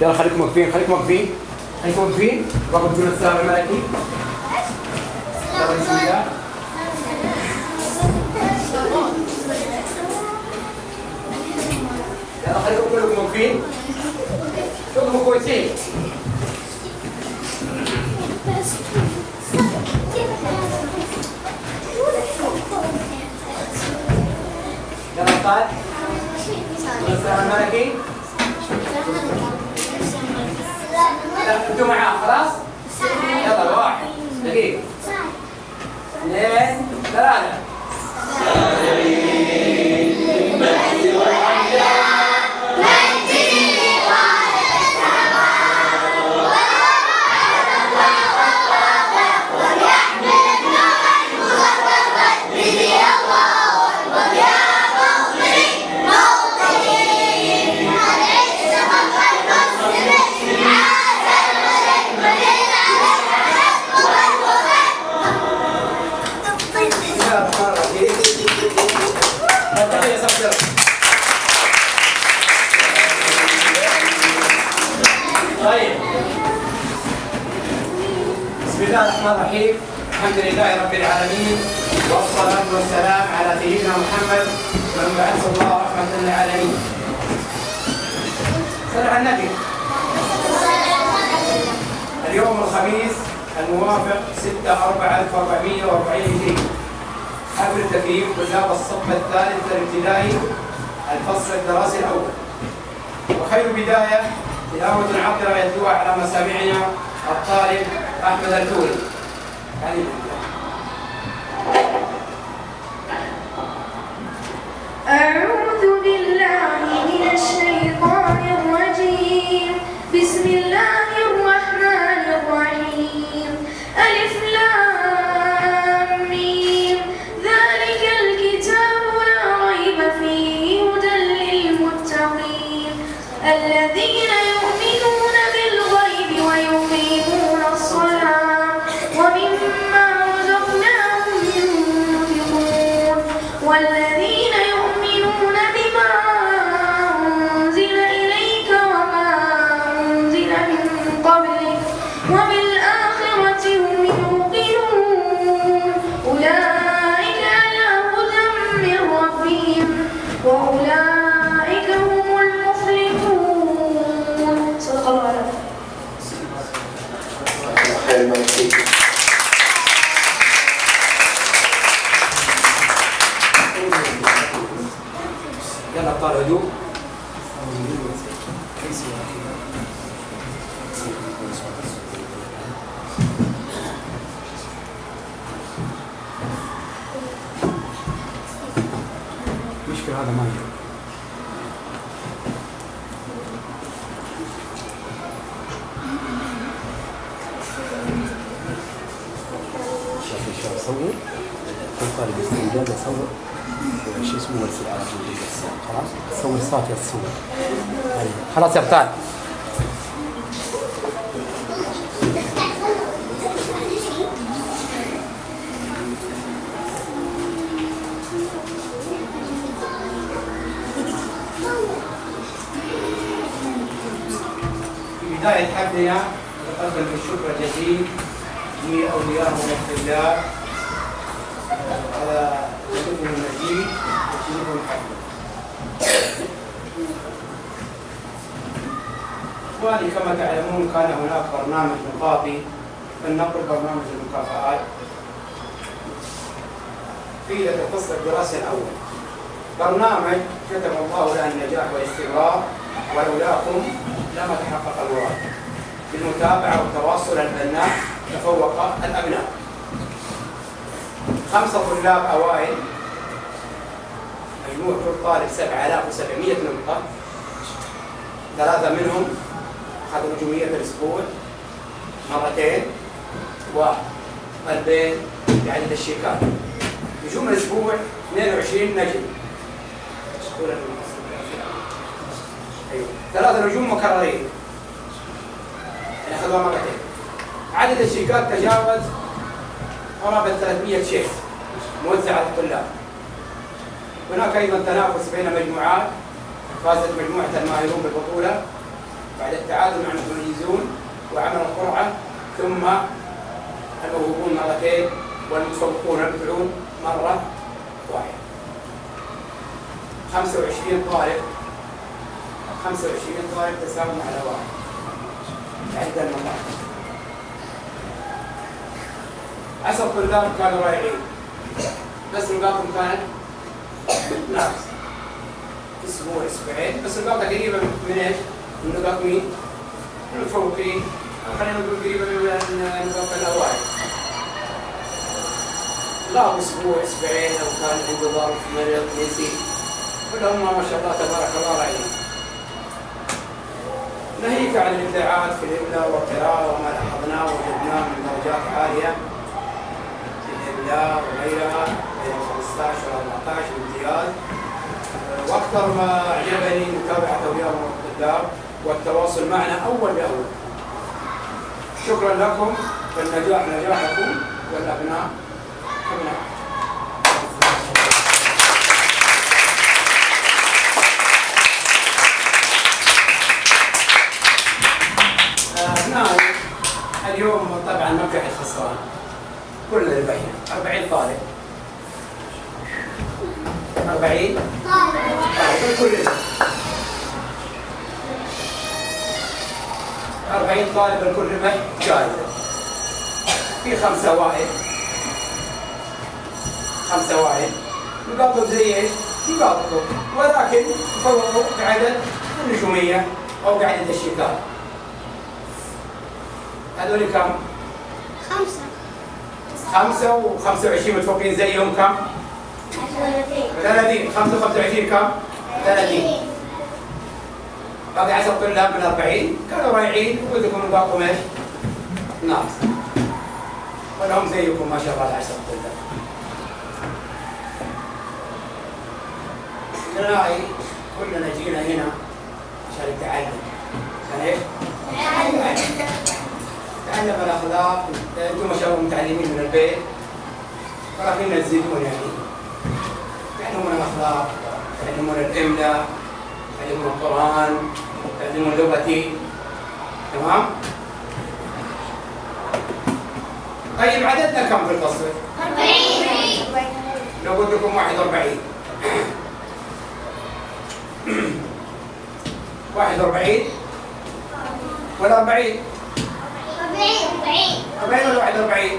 يلا خليكم واقفين خليكم واقفين خليكم واقفين. باخذ بدون السلام الملكي. يلا بسم الله. يلا خليكم كلكم واقفين. شوفوا كويسين. يلا طال. السلام الملكي. لا انتوا معاه خلاص؟ يلا واحد دقيقة اثنين ثلاثة. طيب بسم الله الرحمن الرحيم. الحمد لله رب العالمين والصلاة والسلام على سيدنا محمد من بعثه الله رحمة للعالمين. صلوا على النبي. اليوم الخميس الموافق 6/4/1440 هجري. حفل التكريم طلاب الصف الثالث الابتدائي الفصل الدراسي الأول. وخير بداية تلاوة عطرة يتلوها على مسامعنا الطالب أحمد التوري. أعوذ بالله من الشيطان الرجيم. بسم الله الرحمن الرحيم. ألف لام ميم. ذلك الكتاب لا ريب فيه هدى للمتقين الذين يؤمنون بالغيب ويقيمون الصلاة ومما رزقناهم ينفقون والذين يؤمنون بما أنزل إليك وما أنزل من قبلك وبالآخرة هم يوقنون أولئك على هدى من ربهم وأولئك هم المفلحون. صدق الله العظيم. يلا ابطال هدوء. مشكلة هذا ما يجي. صور كل طالب استعداد يصور شو اسمه مرسل على طول خلاص صور صوت الصور خلاص يا ابطال. في بداية حفلنا نقدم الشكر الجزيل لأولياء الله على وجودهم المجيد وتشريفهم الحفل. إخواني كما تعلمون كان هناك برنامج نقاطي فلنقل برنامج المكافآت في الفصل الدراسي الأول. برنامج كتب الله له النجاح والاستمرار ولولاكم لما تحقق المراد. بالمتابعة والتواصل البناء تفوق الأبناء. 5 طلاب أوائل مجموع كل طالب 7700 نقطة. 3 منهم أخذوا نجومية الأسبوع مرتين وقلبين بعدد الشيكات. نجوم الأسبوع 22 نجم. 3 نجوم مكررين أخذوها مرتين. عدد الشيكات تجاوز قرابة 300 شيك موزع على الطلاب. هناك أيضا تنافس بين مجموعات. فازت مجموعة الماهرون بالبطولة بعد التعادل مع المتميزون وعمل القرعة، ثم الموهوبون مرتين والمتفوقون المدعون مرة واحدة. 25 طالب 25 طالب تساوم على واحد عدة المرات. عشر طلاب كانوا رايحين بس نقاطهم كانت ناقصة اسبوع اسبوعين، بس نقاط قريبة من ايش؟ من نقاط مين؟ المتفوقين، خلينا نقول قريبة من نقاط الأوائل. لا اسبوع اسبوعين او كان عنده ظرف مرض نسي، كلهم ما شاء الله تبارك الله رايحين. ناهيك عن الابداعات في الاملاء والقراءه وما لاحظناه وجدناه من درجات عاليه في الاملاء وغيرها بين 15 و 14 امتياز. واكثر ما اعجبني متابعه اولياء الطلاب والتواصل معنا اول باول. شكرا لكم والنجاح نجاحكم والابناء أبناء. اليوم طبعا ما في احد خسران، كلنا ربحنا. 40 طالب 40 طالب كلنا 40 طالب الكل ربح جائزة. في 5 أوائل 5 أوائل نقاطهم زي ايش؟ نقاطكم، ولكن تفوقوا بعدد النجومية أو بعدد الشيكات. هذول كم؟ 5 و25 متفوقين زيهم كم؟ 30. 5 و25 كم؟ 30. باقي 10 طلاب من 40 كانوا رايحين وقلتلكم نقاطهم ايش؟ ناقصة. ولهم زيكم ما شاء الله 10 طلاب. نراعي كلنا جينا هنا عشان نتعلم. عشان ايش؟ تعلم الاخلاق. انتم ما شاء الله متعلمين من البيت ولكن تزيدون يعني تعلمون الاخلاق، تعلمون الاملاء، تعلمون القران، تعلمون لغتي. تمام؟ طيب عددنا كم في الفصل؟ 40. لو قلت لكم 41 41 ولا 40؟ 40 ولا 41؟ 40.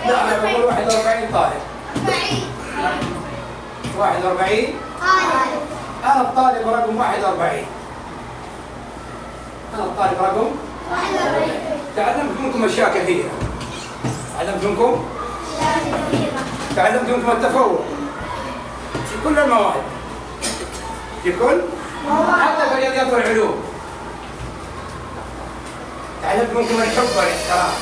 لا انا بقول 41 طالب. 41 طالب. انا الطالب رقم 41. انا الطالب رقم 41. تعلمت منكم اشياء كثيره. تعلمت منكم التفوق في كل المواد، في كل حتى في الرياضيات والعلوم. تعلمت منكم الحب والاحترام.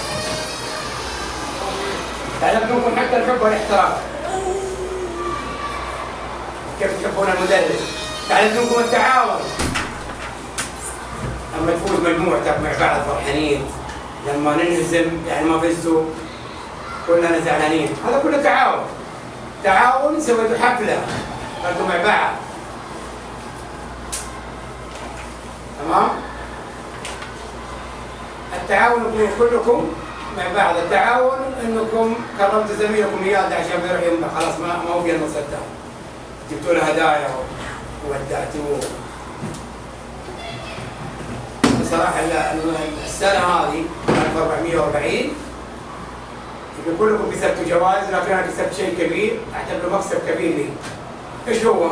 تعلمت منكم حتى الحب والاحترام، كيف تحبون المدرس. تعلمت منكم التعاون، لما تفوز مجموعتك مع بعض فرحانين، لما ننهزم يعني ما فزتوا كلنا زعلانين. هذا كله تعاون. تعاون سويتوا حفله انتم مع بعض. تمام؟ التعاون يكون كلكم مع بعض. التعاون انكم كرمتوا زميلكم اياد عشان بيروح يمضي، خلاص ما هو في المصدر، جبتوا له هدايا وودعتوه. بصراحه السنه هذه 1440 كلكم كسبتوا جوائز، لكن انا كسبت شيء كبير اعتبره مكسب كبير لي. ايش هو؟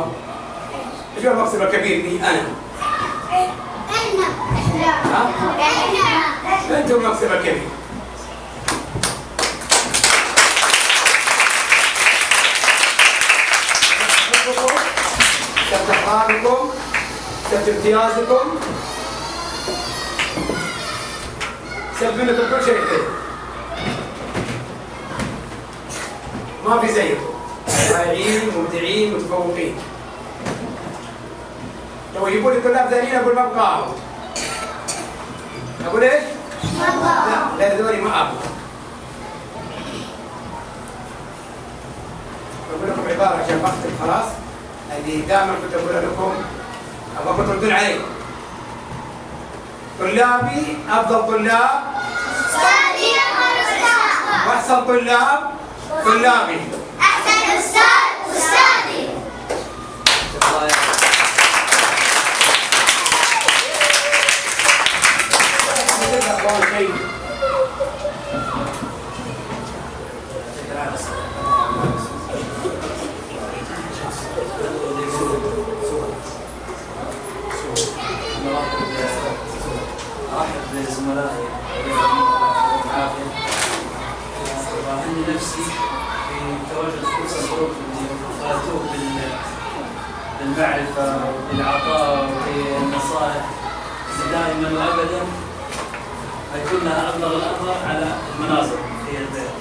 ايش هو المكسب الكبير لي انا؟ انتم المكسب الكبير. كسبت اقراركم، كسبت امتيازكم، كسبت منكم كل شيء حلو. ما في زيكم، رائعين مبدعين متفوقين. لو يجيبوا لي طلاب ثانيين اقول ما ابغاهم. اقول ايش؟ ما ابغاهم. لا هذول ما ابغى. بقول لكم عباره عشان بختم خلاص، اللي دائما كنت اقول لكم ابغاكم تردون علي. طلابي أفضل طلاب أستاذي أستاذ وأحسن طلاب طلابي. أحسن أستاذ أستاذي. أرحب بزملائي العافية وأهني نفسي بتواجد فرصة ظروف اللي فاتوه بالمعرفة وبالعطاء وبالنصائح اللي دائما وأبدا يكون لها أبلغ الأثر على المناظر في البيت.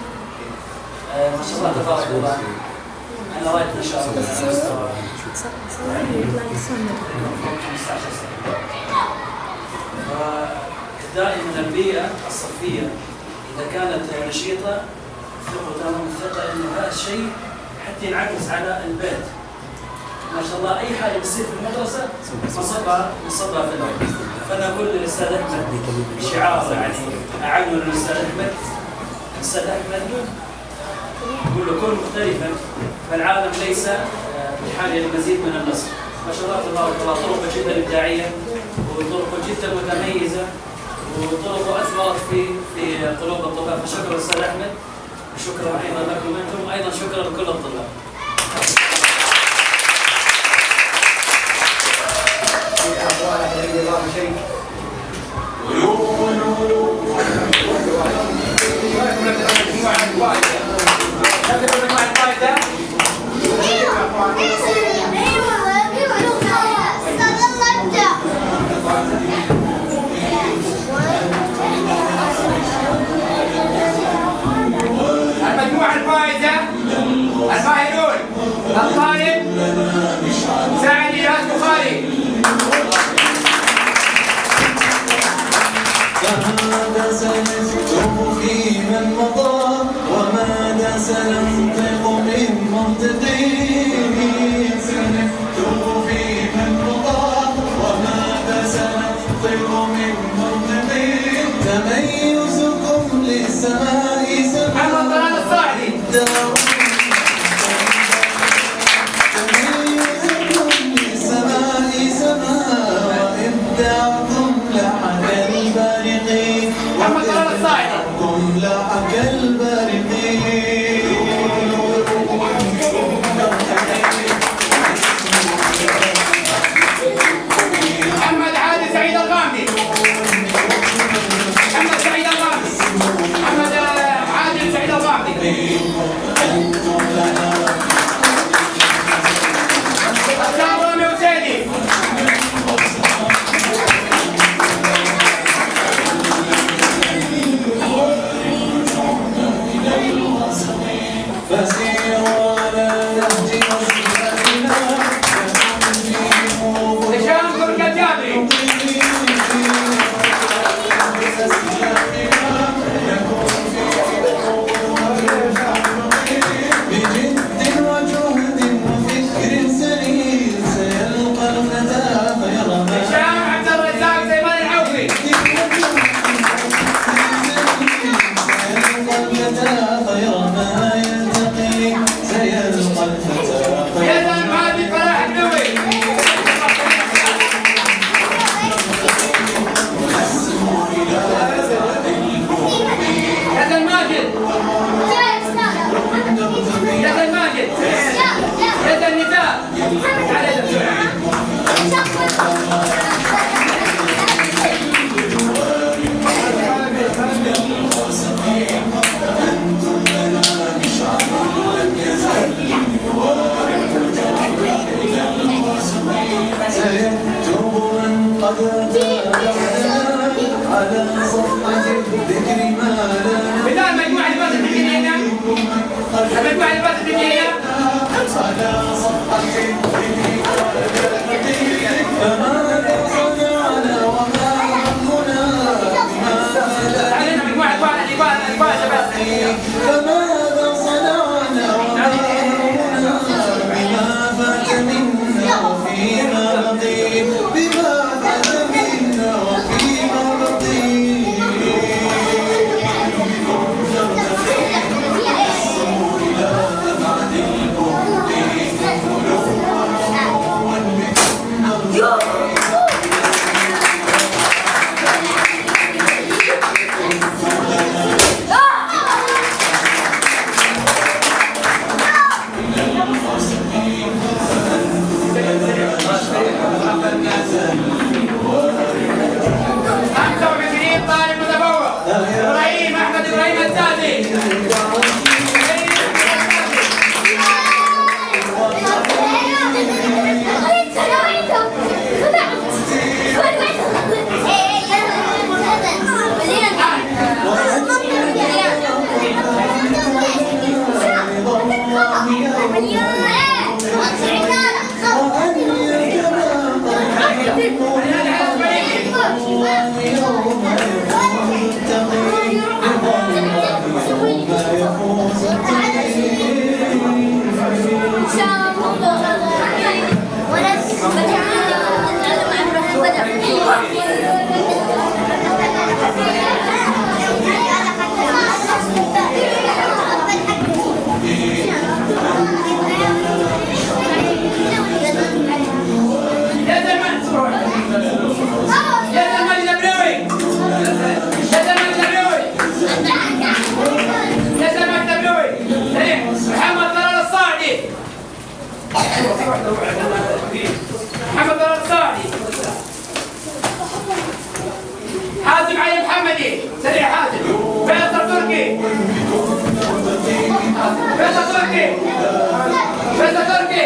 ما شاء الله تبارك الله. أنا رأيت إن شاء الله على مستوى فوق 15 سنة. دائما البيئة الصفية إذا كانت نشيطة ثقوا تمام الثقة إنه هذا الشيء حتى ينعكس على البيت. ما شاء الله أي حاجة بتصير في المدرسة مصبها في البيت. فأنا أقول للأستاذ أحمد شعار يعني أعنه للأستاذ أحمد. الأستاذ أحمد يقول له كن مختلفا فالعالم ليس بحاجة لمزيد من النصر. ما شاء الله تبارك الله طرقه جدا إبداعية وطرقه جدا متميزة وطرقه أثمرت في قلوب الطلاب. فشكرا أستاذ أحمد وشكرا أيضا لكم أنتم أيضا شكرا لكل الطلاب. المجموعة الفائزة الفائزون الطالب سعد إياس بخاري. فماذا سنكتب في من مضى وماذا سننطق من منطقي سنكتب في من مضى وماذا سننطق من منطقي تميزكم للسماء محمد طلال الصاعدي. تميزكم للسماء سماء وإبداعكم لحن البارقين محمد طلال الصاعدي. وإبداعكم لحن البارقين. محمد عادل سعيد الغامدي. محمد سعيد الغامدي. محمد عادل سعيد الغامدي. أستاذ رامي وسيدي. فسيروا على نهج أسلافنا هشام ترك الجابري. بجد وجهد وفكر سليم سيلقى الفتى خير ما هشام عبد الرزاق سليمان العوفي. سيلقى الفتى خير ما يلتقي سيلقى الفتى خير يزن عادل فلاح النووي. يزن ماجد. يزن ماجد. يزن نداء. سيكتب من قد تابعنا على صفحة الذكر ما لا بدال المجموعة اللي فاتت تجينا هنا. المجموعة اللي فاتت تجينا هنا. على صفحة الذكر فماذا صنعنا وما همنا تعالينا مجموعة اللي فاتت بس. فماذا صنعنا وما همنا بما فات منا وفيما بقي بما فات منا وفيما الله يوم يفوز التقي رضا الله يوم يفوز التقي محمد طلال الصاعدي. حازم علي محمدي. سريع حازم. فيصل تركي. فيصل تركي. فيصل تركي.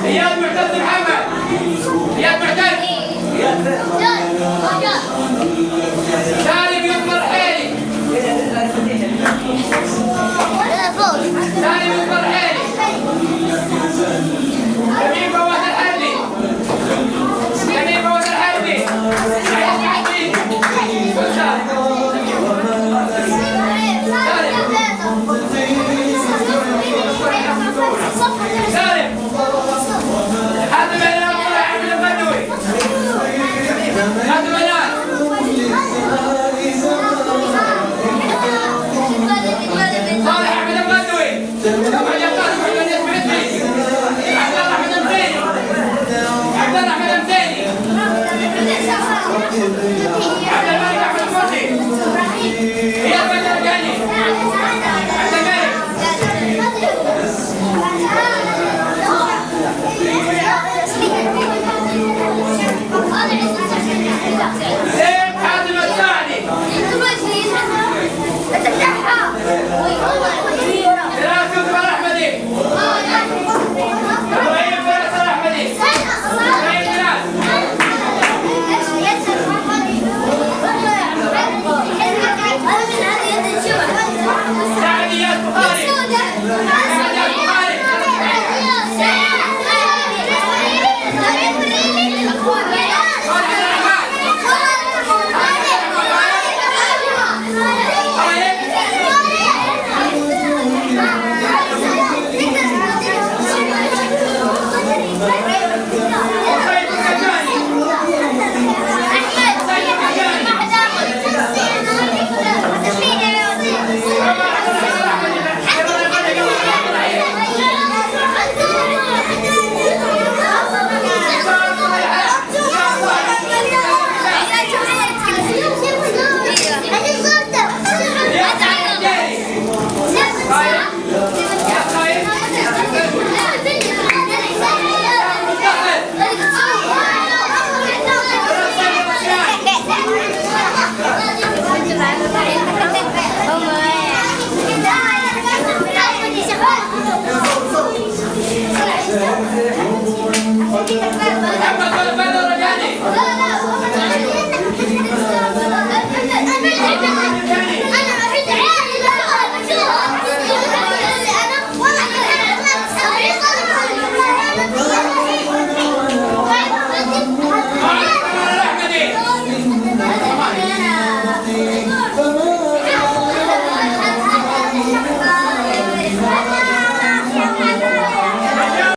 اياد معتز محمد. اياد معتز. سالم يكبر حيلي. سالم يكبر